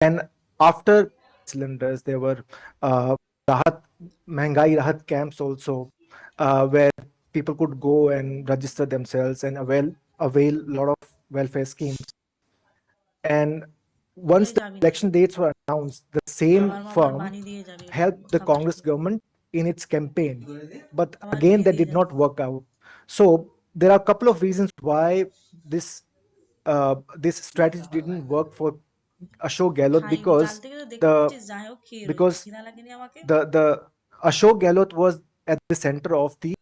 And after cylinders, there were uh, Rahat, Mehengai Rahat camps also, where people could go and register themselves and avail a lot of welfare schemes. And once এই the যাবি না election dates were announced, the same আমার মামার firm বাণী দিয়ে যাবি helped the সাবধানে Congress government in its campaign. But আবার again, দিয়ে that দিয়ে did যাবি not work out. So there are a couple of reasons why this this strategy didn't work for Ashok Gehlot, খাইনি কাল থেকে তো the দেখছিস যাই হোক খেয়ে রয়েছি because খিদা লাগেনি আমাকে the Ashok Gehlot was at the center of the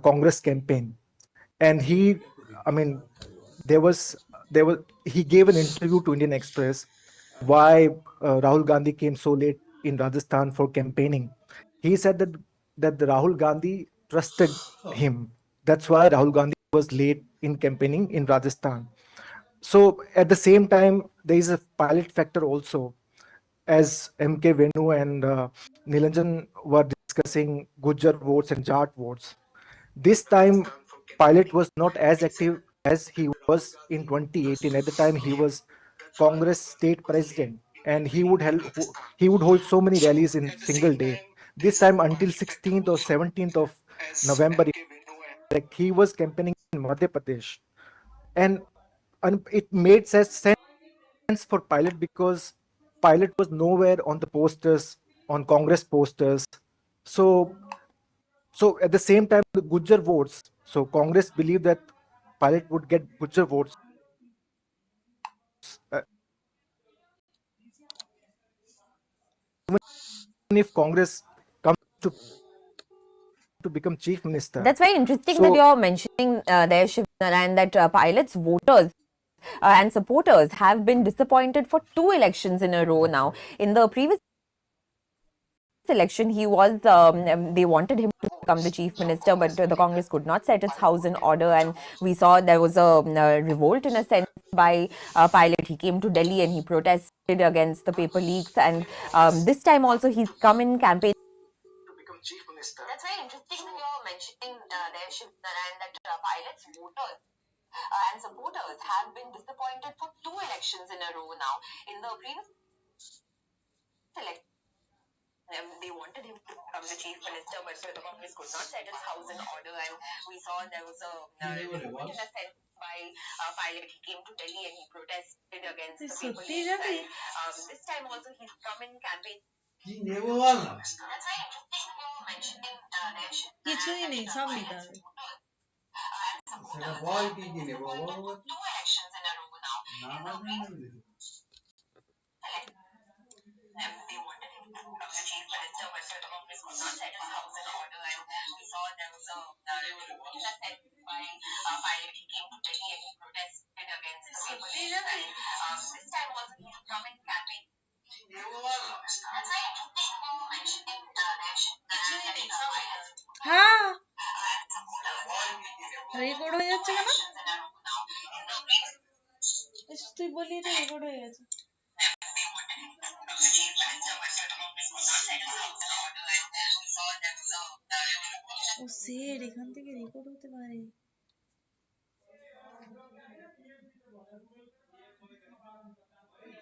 Congress campaign, and I mean, there was he gave an interview to Indian Express why Rahul Gandhi came so late in Rajasthan for campaigning. He said that the Rahul Gandhi trusted him. That's why Rahul Gandhi was late in campaigning in Rajasthan. So at the same time, there is a pilot factor also, as MK Venu and Nilanjan were discussing Gujjar votes and Jat votes. This time, Pilot was not as active as he was in 2018. At the time, he was Congress state president, and he would hold so many rallies in single day. This time, until 16th or 17th of November, like he was campaigning in Madhya Pradesh, and, and it made sense for Pilot because Pilot was nowhere on the posters, on Congress posters. So, so at the same time, the Gujjar votes. So Congress believed that Pilot would get Gujjar votes. Even if Congress comes to become chief minister. That's very interesting that So you're mentioning there, Shivnarayan, that pilots, voters, and supporters have been disappointed for 2 elections in a row now. In the previous election, they wanted him to become the chief minister, but the Congress could not set its house in order, and we saw there was a revolt in a sense by Pilot. He came to Delhi and he protested against the paper leaks, and this time also he's come in campaign to become chief minister. That's very interesting that you're mentioning there, Shivnarayan, that pilots, voters, and supporters have been disappointed for 2 elections in a row now. In the previous election, they wanted him to become the chief minister, but the Congress could not set its house in order, and we saw there was a revolt in a sense by Pilot. He came to Delhi and he protested against the paper সত্যি leaks, যাবি and this time also he's come in campaign. That's very interesting that you're mentioning there, কিছুই Shivnarayan, নেই that সব নিতে pilots, হবে voters, and supporters have been disappointed for 2 elections in a row now. In the previous they wanted him to become the chief minister, but the Congress could not set his house in order, and we saw there was a revolt in a sense by Pilot. He came to Delhi and he protested against the paper সত্যি leaks, যাবি and this time also he's come in campaign. That's why you're mentioning কিছুই that নেই সব নিতে pilots, হবে হ্যাঁ supporters have been disappointed record for হয়ে two যাচ্ছে কেন elections in a row now. In the previous ইস, তুই বললি তো রেকর্ড হয়ে গেছে they wanted him to become the chief minister, but the Congress could not set his house in order, and we saw there was a revolt. ও set এখান থেকে record হতে পারে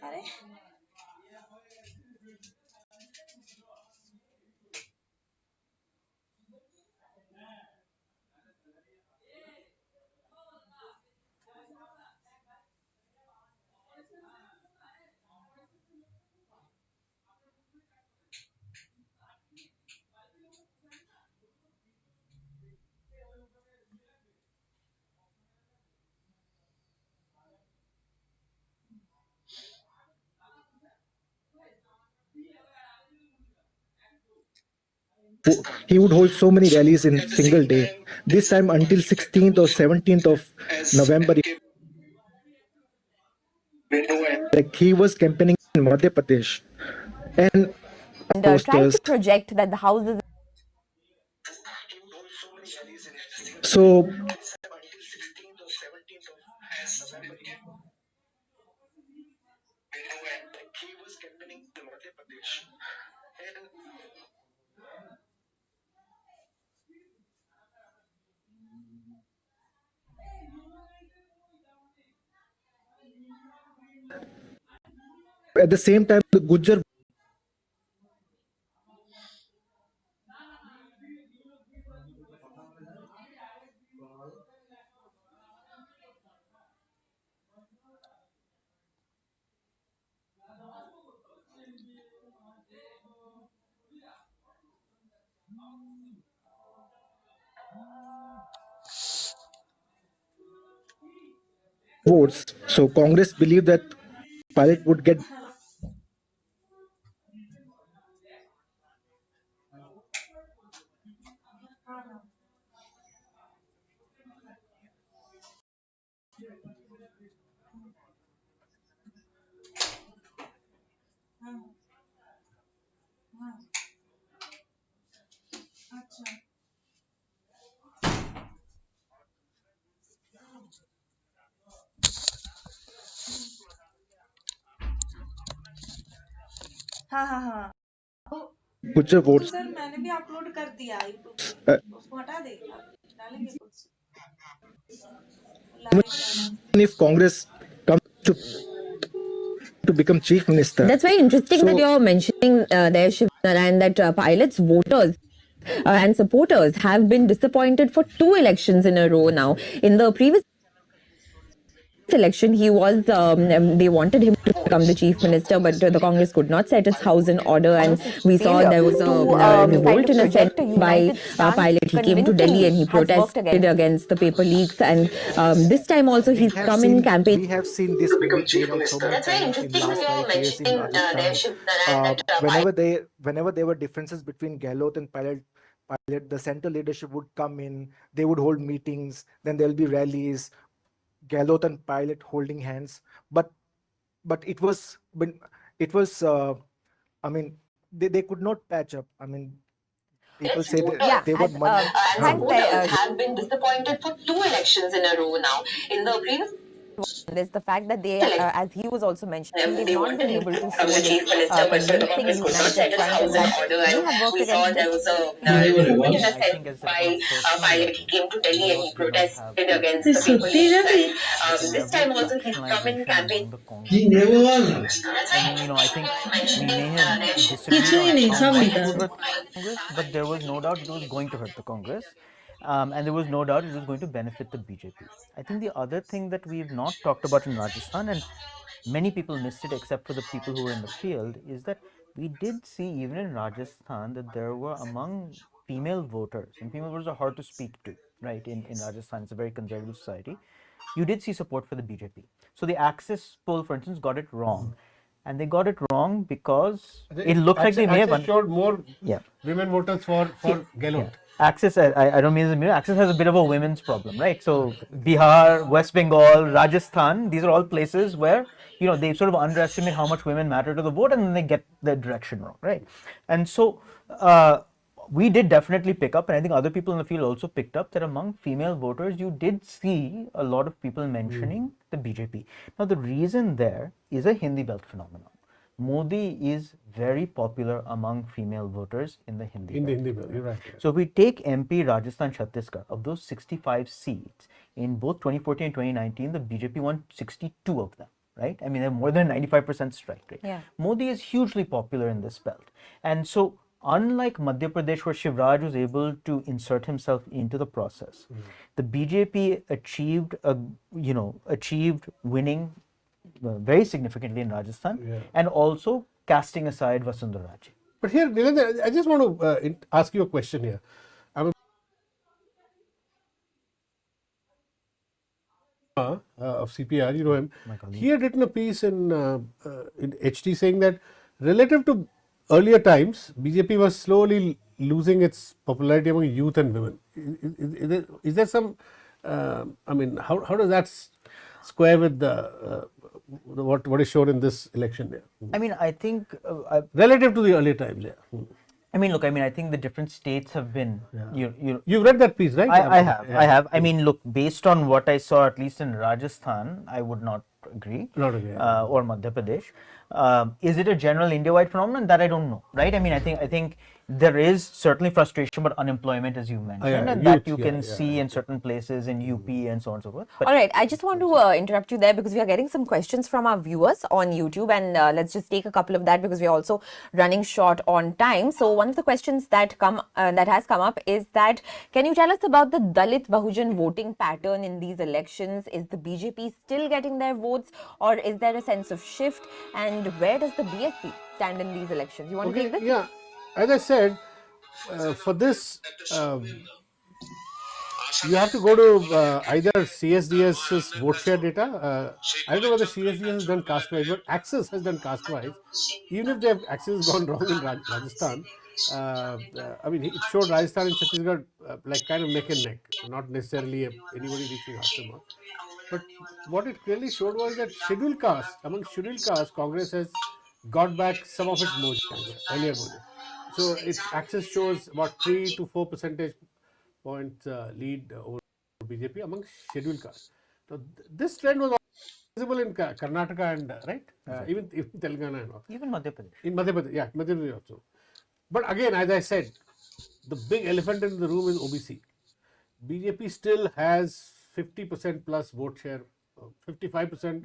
আরে he would hold so many rallies in single day. This time, until 16th or 17th of November, like he was campaigning in Madhya Pradesh, and And tried posters. to project that the house is. So at the same time, the Gujjar votes. So Congress believed that Pilot would get हाँ हाँ हाँ Gujjar वो तो votes. Sir मैंने भी upload कर दिया YouTube Uh, पे उसको हटा दे डालेंगे कुछ लाइव डाला Even if Congress comes to become chief minister. That's very interesting that So you're mentioning there, Shiv Narayan, that Pilot's voters and supporters have been disappointed for 2 elections in a row now. In the previous election, he was they wanted him to become the chief minister, but the Congress could not set its house in order, and we saw there was a revolt in a sense by Pilot. He came to Delhi and he protested against the paper leaks, and this time also we he's have come in seen campaign. we have seen this movie played out so many times in last 5 years in Rajasthan. Whenever there were differences between Gehlot and Pilot, the central leadership would come in. They would hold meetings. Then there'll be rallies. Gehlot and Pilot holding hands. But it was when it was. I mean, they could not patch up. I mean, people say Yeah, they were and thanks, Voters have been disappointed for 2 elections in a row now. In the previous there's the fact that they, as he was also mentioning, they've they not been wanted him able to to become show the this chief minister, but the convincing Congress could not united set its front, house and in that order. may And have worked we saw against there them. was a Well, in a I sense think as by on a personal Pilot. level, He came to Delhi and he Gehlot did not have protested a against the paper Satti leaks. Ravi And the this level time of also he's come in fractionalization campaign. among the he Congress never party. won That's I right. mean, I think we may Mentioning have there should disagreed কিছুই on নেই how সব much it লিখা would hurt the Congress, but there was no doubt it was going to hurt the Congress. And there was no doubt it was going to benefit the BJP. I think the other thing that we've not talked about in Rajasthan, and many people missed it except for the people who were in the field, is that we did see even in Rajasthan that there were among female voters, and female voters are hard to speak to, right? In Rajasthan, it's a very conservative society. You did see support for the BJP. So the Axis poll, for instance, got it wrong. And they got it wrong because it looked like they may have Axis showed more Yeah. women voters for Gehlot. Axis, I don't mean as a mirror. Axis has a bit of a women's problem, right? So Bihar, West Bengal, Rajasthan, these are all places where they sort of underestimate how much women matter to the vote, and then they get the direction wrong, right? And so we did definitely pick up, and I think other people in the field also picked up that among female voters, you did see a lot of people mentioning the BJP. Now the reason there is a Hindi belt phenomenon. Modi is very popular among female voters in the Hindi In the belt. Hindi bill, you're right. Yeah. So if we take MP, Rajasthan, Chhattisgarh, of those 65 seats, in both 2014 and 2019, the BJP won 62 of them, right? I mean, they're more than 95% strike rate. Yeah. Modi is hugely popular in this belt. And so unlike Madhya Pradesh, where Shivraj was able to insert himself into the process, the BJP achieved winning very significantly in Rajasthan, Yeah. and also casting aside Vasundhara Raje. But here, Nilendra, I just want to ask you a question here. I mean, of CPR, you know him. He had written a piece in HT saying that relative to earlier times, BJP was slowly losing its popularity among youth and women. Is there some? I mean, how does that square with what is shown in this election? Yeah. I mean, I think Relative to the earlier times, yeah. I mean, look, I think the different states have been, You've read that piece, right? I have. I mean, look, based on what I saw, at least in Rajasthan, I would not agree. Not agree, Or Madhya Pradesh. Is it a general India-wide phenomenon? That I don't know, right? I mean, I think there is certainly frustration about unemployment, as you mentioned, yeah, and that youth, you yeah, can yeah, see in certain places in UP and so on and so forth. But All right, I just want to interrupt you there because we are getting some questions from our viewers on YouTube, and let's just take a couple of that because we are also running short on time. So one of the questions that has come up is that, can you tell us about the Dalit Bahujan voting pattern in these elections? Is the BJP still getting their votes, or is there a sense of shift? And where does the BSP stand in these elections? You want to take this? Yeah, as I said, for this, you have to go to either CSDS's vote share data. I don't know whether CSDS has done caste-wise, but Access has done caste-wise. Even if their Access has gone wrong in Rajasthan, I mean, it showed Rajasthan and Chhattisgarh like kind of neck and neck, not necessarily anybody reaching after mark. But what it clearly showed was that among scheduled castes, Congress has got back some of its mojo, earlier mojo. So its Access shows about 3 to 4 percentage points lead over BJP among scheduled castes. Now, this trend was visible in Karnataka and even Telangana and all. even Madhya Pradesh. In Madhya Pradesh, yeah, Madhya Pradesh also. But again, as I said, the big elephant in the room is OBC. BJP still has 50% plus vote share, 55%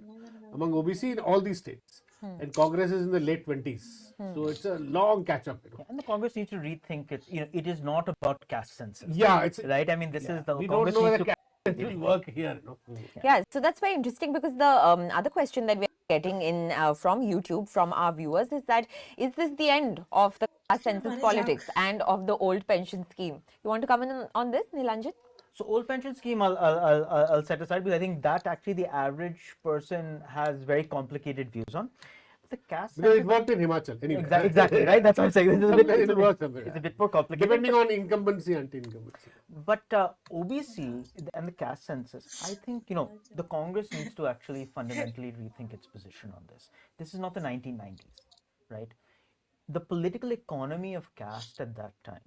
among OBC in all these states. And Congress is in the late 20s. So it's a long catch up. Yeah, and the Congress needs to rethink it. It is not about caste census. Yeah, it's right. I mean, this is the we Congress don't know needs whether to. it will work here. Yeah, so that's very interesting because the other question that we're getting in from YouTube, from our viewers, is that, is this the end of the caste census politics and of the old pension scheme? You want to come in on this, Nilanjan? So old pension scheme, I'll set aside because I think that actually the average person has very complicated views on. The caste Because it census, worked in Himachal anyway. exactly, right? That's what I'm saying. It will work somewhere. It's a bit more complicated. Depending on incumbency, anti-incumbency. But OBC and the caste census, I think, the Congress needs to actually fundamentally rethink its position on this. This is not the 1990s, right? The political economy of caste at that time,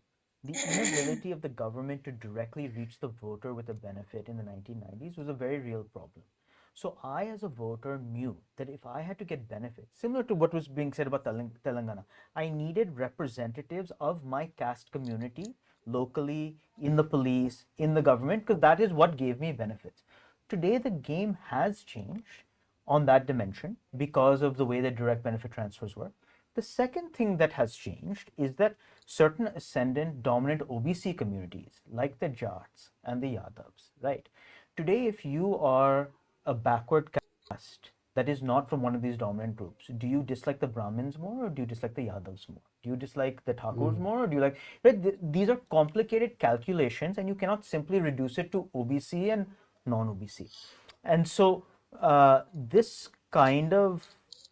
the inability of the government to directly reach the voter with a benefit in the 1990s was a very real problem. So I, as a voter, knew that if I had to get benefits, similar to what was being said about Telangana, I needed representatives of my caste community locally, in the police, in the government, because that is what gave me benefits. Today, the game has changed on that dimension because of the way that direct benefit transfers work. The second thing that has changed is that certain ascendant, dominant OBC communities, like the Jats and the Yadavs, right? Today, if you are a backward caste that is not from one of these dominant groups, do you dislike the Brahmins more, or do you dislike the Yadavs more? Do you dislike the Thakurs more, or do you like, right? These are complicated calculations, and you cannot simply reduce it to OBC and non-OBC. And so this kind of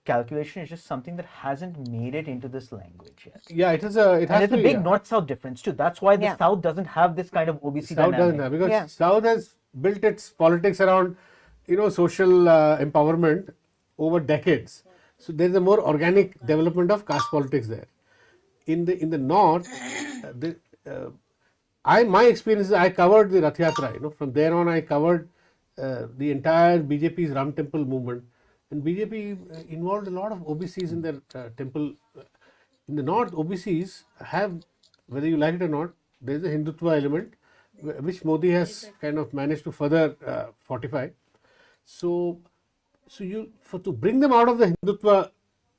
calculation is just something that hasn't made it into this language yet. Yeah, it has a big north-south difference too. That's why the South doesn't have this kind of OBC South dynamic. doesn't have, because South has built its politics around social empowerment over decades. So there is a more organic development of caste politics there. In the north, my experience is I covered the Rath Yatra. From there on, I covered the entire BJP's Ram Temple movement, and BJP involved a lot of OBCs in their temple. In the north, OBCs have, whether you like it or not, there is a Hindutva element which Modi has kind of managed to further fortify. So to bring them out of the Hindutva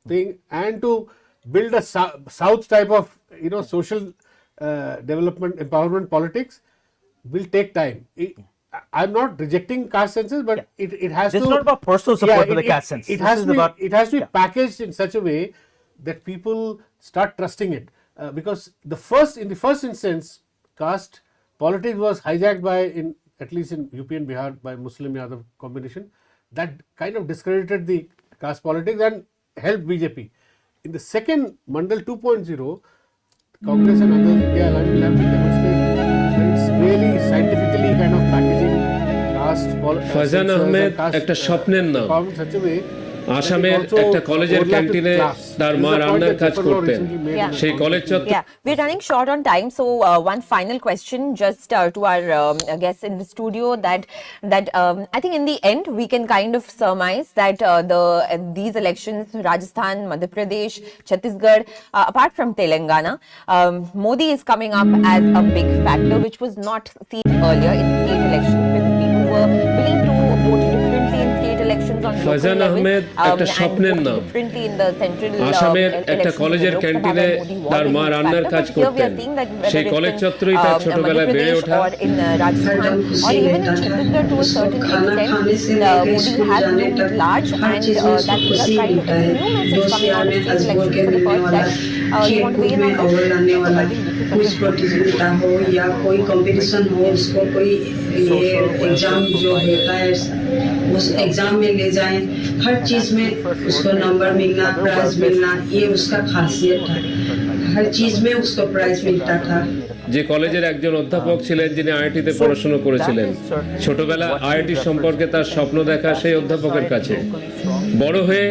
thing and to build a South type of social development empowerment politics will take time. I'm not rejecting caste census, but it has This to. is not about personal support for the caste census. It has to be packaged in such a way that people start trusting it, because in the first instance, caste politics was hijacked by, at least in UP and Bihar, by Muslim Yadav combination. That kind of discredited the caste politics and helped BJP. In the second Mandal 2.0, Congress and others, India Alliance will have to demonstrate that it's really scientifically kind of packaging caste Farzan Ahmed একটা স্বপ্নের নাম in such a way আসামের একটা কলেজের ক্যান্টিনে তার মা রান্নার কাজ করতেন সেই কলেজ চত্বর Yeah, we're running short on time, so one final question just to our guests in the studio that I think in the end we can kind of surmise that these elections, Rajasthan, Madhya Pradesh, Chhattisgarh, apart from Telangana, Modi is coming up as a big factor, which was not seen earlier in state elections because people were believed to vote differently in state elections on local ফাজান level Ahmed একটা and স্বপ্নের voted নাম। differently in the central আসামের একটা elections in কলেজের Lok Sabha ক্যান্টিনে where Modi was তার a মা huge রান্নার factor. কাজ But here we are করতেন seeing that whether সেই it's কলেজ in চত্বরেই তার Madhya ছোটবেলায় বেড়ে Pradesh ওঠা or in Rajasthan हरदम or खुशी even in रहता था Chhattisgarh to a उसको certain खाना extent, खाने से लेकर Modi स्कूल has जाने loomed तक large हर and चीज में उसको that's खुशी kind of मिलता it's a है new message दोस्त coming यार out of में state हंस बोल elections के for the मिलने first वाला time. You खेल want to कूद weigh in में on this? अव्वल लाने वाला I think this is quiz something प्रतियोगिता हो या कोई कंपटीशन हो उसको कोई ये एग्जाम जो होता है उस एग्जाम में ले जाएं हर चीज में उसको नंबर मिलना प्राइज मिलना ये उसका खासियत था हर चीज में उसको प्राइज मिलता था যে কলেজের একজন অধ্যাপক ছিলেন যিনি আইআইটিতে পড়াশোনা করেছিলেন ছোটবেলা আইআইটি সম্পর্কে তার স্বপ্ন দেখা সেই অধ্যাপকের কাছে বড় হয়ে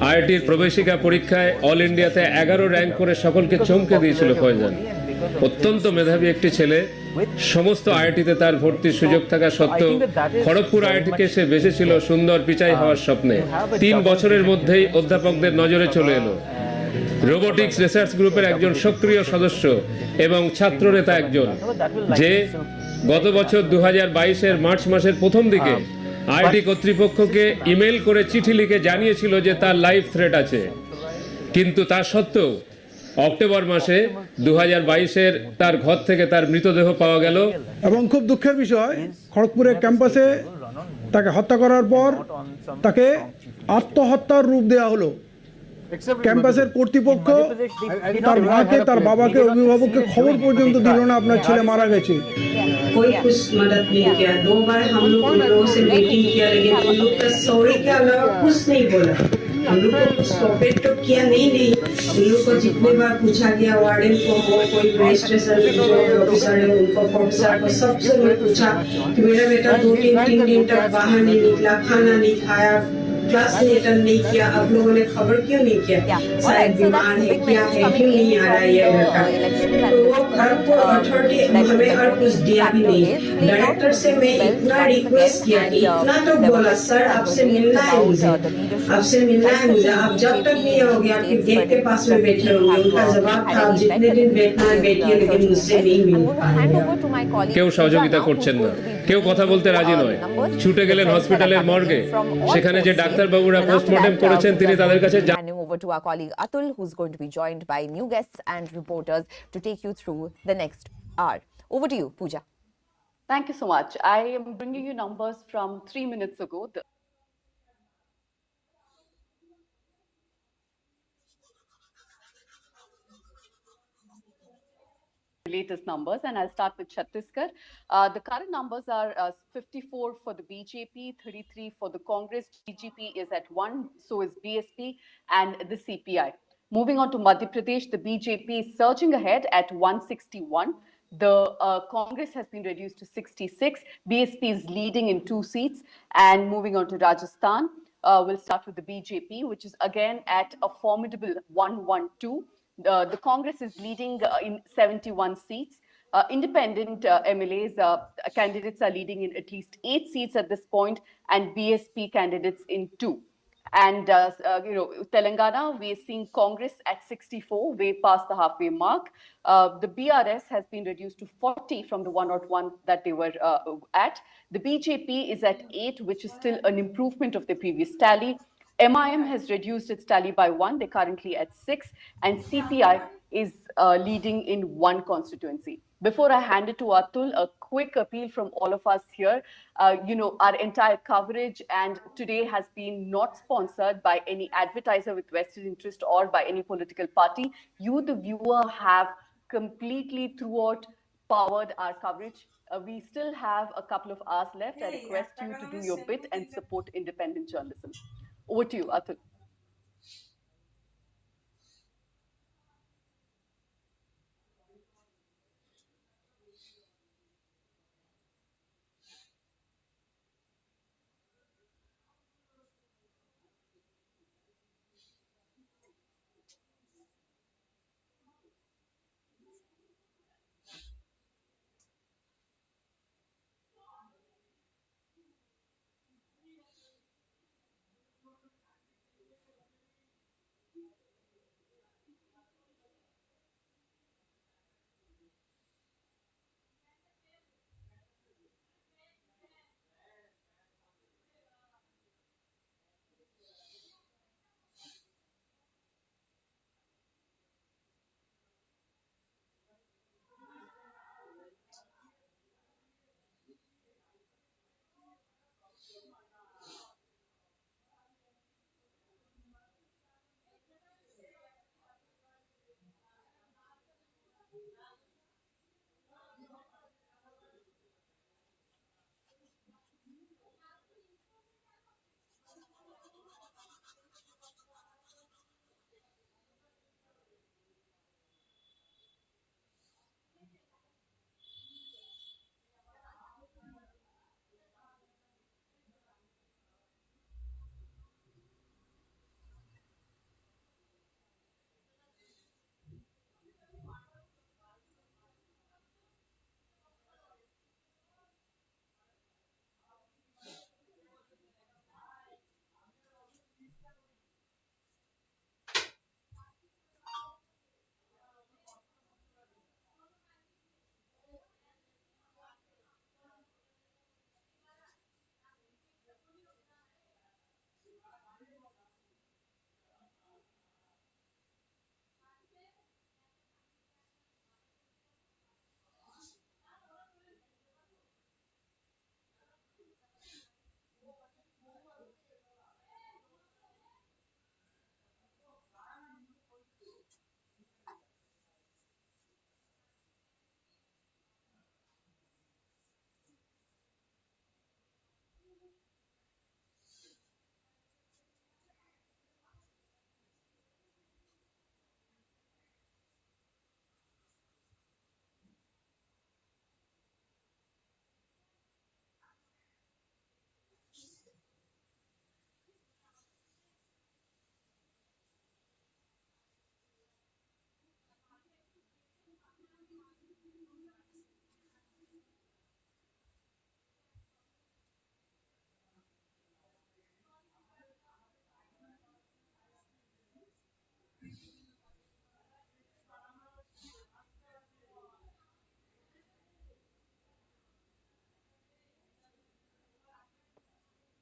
আইআইটির প্রবেশিকা পরীক্ষায় অল ইন্ডিয়াতে 11 র্যাঙ্ক করে সকলকে চমকে দিয়েছিল ফয়জান অত্যন্ত মেধাবী একটি ছেলে সমস্ত আইআইটিতে তার ভর্তির সুযোগ থাকা সত্ত্বেও খড়গপুর আইআইটিকে সে বেঁচেছিল সুন্দর পিচাই হওয়ার স্বপ্নে 3 বছরের মধ্যেই অধ্যাপকদের নজরে চলে এলো রোবোটিক্স রিসার্চ গ্রুপের একজন সক্রিয় সদস্য এবং ছাত্র নেতা একজন যে গত বছর 2022-এর মার্চ মাসের প্রথম দিকে আইআইটি কর্তৃপক্ষকে ইমেল করে চিঠি লিখে জানিয়েছিল যে তার লাইফ থ্রেট আছে কিন্তু তা সত্ত্বেও অক্টোবর মাসে 2022-এর তার ঘর থেকে তার মৃতদেহ পাওয়া গেল এবং খুব দুঃখের বিষয় খড়গপুরের ক্যাম্পাসে তাকে হত্যা করার পর তাকে আত্মহত্যার রূপ দেওয়া হলো ক্যাম্পাসের কর্তৃপক্ষ তার মাকে তার বাবাকে অভিভাবককে খবর পর্যন্ত দিল না আপনার ছেলে মারা গেছে कोई कुछ मदद नहीं किया 2 बार हम लोग उन लोगों से मीटिंग किया लेकिन उन लोग का सॉरी के अलावा कुछ नहीं बोला हम लोग को कुछ कोऑपरेट तो किया नहीं उन लोग को जितने बार पूछा गया वार्डन को हो कोई रजिस्ट्रेशन जो ऑफिसर है उनको ऑफिसर को सबसे मैं पूछा कि मेरा बेटा 2-3 दिन तक बाहर नहीं निकला खाना नहीं खाया क्लास में अटेंड नहीं किया आप लोगों ने खबर क्यों नहीं किया शायद बीमार है क्या है क्यों नहीं आ रहा है ये लड़का तो वो घर को अथॉरिटी हमें और कुछ दिया भी नहीं डायरेक्टर से मैं इतना रिक्वेस्ट किया कि इतना तो बोला सर आपसे मिलना है मुझे आपसे मिलना है मुझे आप जब तक नहीं आओगे आपके गेट के पास में बैठे होंगे उनका जवाब था आप जितने दिन बैठना है बैठिए लेकिन मुझसे नहीं मिल पाएंगे কেউ সহযোগিতা করছেন না কেউ কথা বলতে রাজি নয় ছুটে গেলেন হসপিটালের মর্গে সেখানে যে ডাক্তারবাবুরা পোস্টমর্টেম করেছেন তিনি তাদের কাছে Handing over to our colleague Atul, who's going to be joined by new guests and reporters to take you through the next hour. Over to you, Pooja. Thank you so much. I am bringing you numbers from 3 minutes ago. Latest numbers, and I'll start with Chhattisgarh. The current numbers are 54 for the BJP, 33 for the Congress. GGP is at 1, so is BSP and the CPI. Moving on to Madhya Pradesh, the BJP is surging ahead at 161. The Congress has been reduced to 66. BSP is leading in 2 seats. And moving on to Rajasthan, we'll start with the BJP, which is again at a formidable 112. The Congress is leading in 71 seats. Independent MLAs candidates are leading in at least 8 seats at this point, and BSP candidates in 2. And Telangana, we are seeing Congress at 64, way past the halfway mark. The BRS has been reduced to 40 from the 101 that they were at. The BJP is at 8, which is still an improvement of the previous tally. MIM has reduced its tally by 1. They're currently at 6. And CPI is leading in 1 constituency. Before I hand it to Atul, a quick appeal from all of us here. Our entire coverage and today has been not sponsored by any advertiser with vested interest or by any political party. You, the viewer, have completely throughout powered our coverage. We still have a couple of hours left. I request you to do your bit and support independent journalism. Over to you, Atul.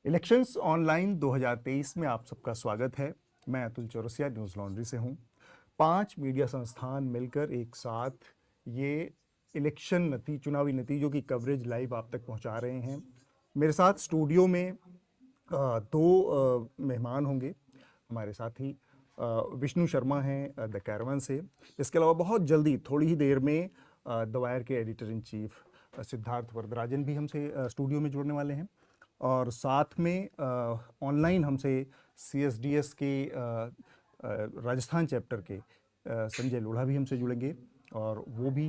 Elections online 2023 में आप सबका स्वागत है। मैं Atul Chaurasia news laundry से हूं। 5 media संस्थान मिलकर एक साथ ये चुनावी नतीजों की कवरेज लाइव आप तक पहुंचा रहे हैं। मेरे साथ स्टूडियो में 2 मेहमान होंगे हमारे साथ ही। विष्णु शर्मा हैं द कैरवन से। इसके अलावा बहुत जल्दी थोड़ी ही देर में द वायर के editor in chief Siddharth Varadarajan भी हमसे स्टूडियो में जुड़ने वाले हैं। और साथ में ऑनलाइन हमसे CSDS के राजस्थान चैप्टर के संजय लोढ़ा भी हमसे जुड़ेंगे और वो भी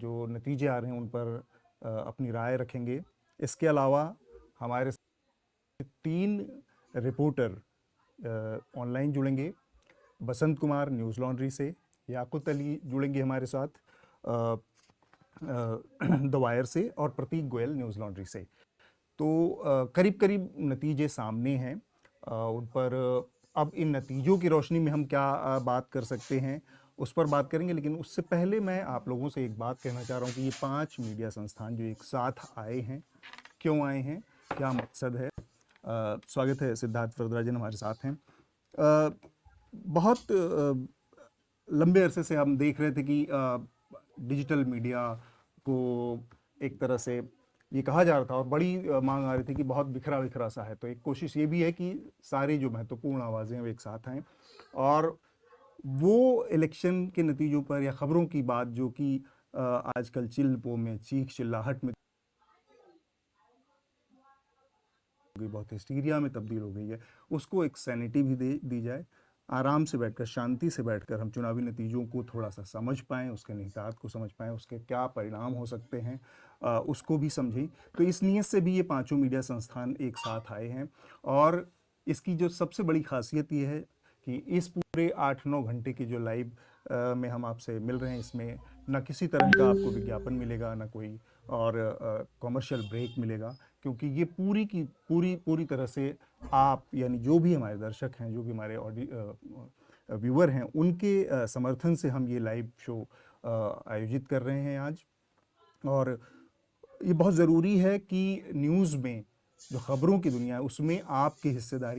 जो नतीजे आ रहे हैं उन पर अपनी राय रखेंगे। इसके अलावा हमारे 3 रिपोर्टर ऑनलाइन जुड़ेंगे। बसंत कुमार न्यूज़ लॉन्ड्री से, याकुत अली जुड़ेंगे हमारे साथ द वायर से और प्रतीक गोयल न्यूज़ लॉन्ड्री से। तो करीब करीब नतीजे सामने हैं। उन पर अब इन नतीजों की रोशनी में हम क्या बात कर सकते हैं उस पर बात करेंगे, लेकिन उससे पहले मैं आप लोगों से एक बात कहना चाह रहा हूँ कि ये 5 मीडिया संस्थान जो एक साथ आए हैं, क्यों आए हैं, क्या मकसद है। स्वागत है, सिद्धार्थ वरदराजन हमारे साथ हैं। बहुत लंबे अरसे से हम देख रहे थे कि डिजिटल मीडिया को एक तरह से ये कहा जा रहा था और बड़ी मांग आ रही थी कि बहुत बिखरा बिखरा सा है। तो एक कोशिश ये भी है कि सारी जो महत्वपूर्ण आवाज़ें हैं वो एक साथ आएँ और वो इलेक्शन के नतीजों पर या ख़बरों की बात जो कि आजकल चिल्पों में चीख चिल्लाहट में बहुत हिस्टीरिया में तब्दील हो गई है, उसको एक सैनिटी भी दी जाए। आराम से बैठकर, शांति से बैठकर हम चुनावी नतीजों को थोड़ा सा समझ पाएँ, उसके निहितार्थ को समझ पाएँ, उसके क्या परिणाम हो सकते हैं उसको भी समझें। तो इस नियत से भी ये 5 मीडिया संस्थान एक साथ आए हैं और इसकी जो सबसे बड़ी खासियत ये है कि इस पूरे 8-9 घंटे की जो लाइव में हम आपसे मिल रहे हैं, इसमें न किसी तरह का आपको विज्ञापन मिलेगा, न कोई और कमर्शियल ब्रेक मिलेगा, क्योंकि ये पूरी तरह से आप यानी जो भी हमारे दर्शक हैं, जो भी हमारे व्यूअर हैं, उनके समर्थन से हम ये लाइव शो आयोजित कर रहे हैं आज। और ये बहुत ज़रूरी है कि न्यूज़ में जो ख़बरों की दुनिया है उसमें आपकी हिस्सेदारी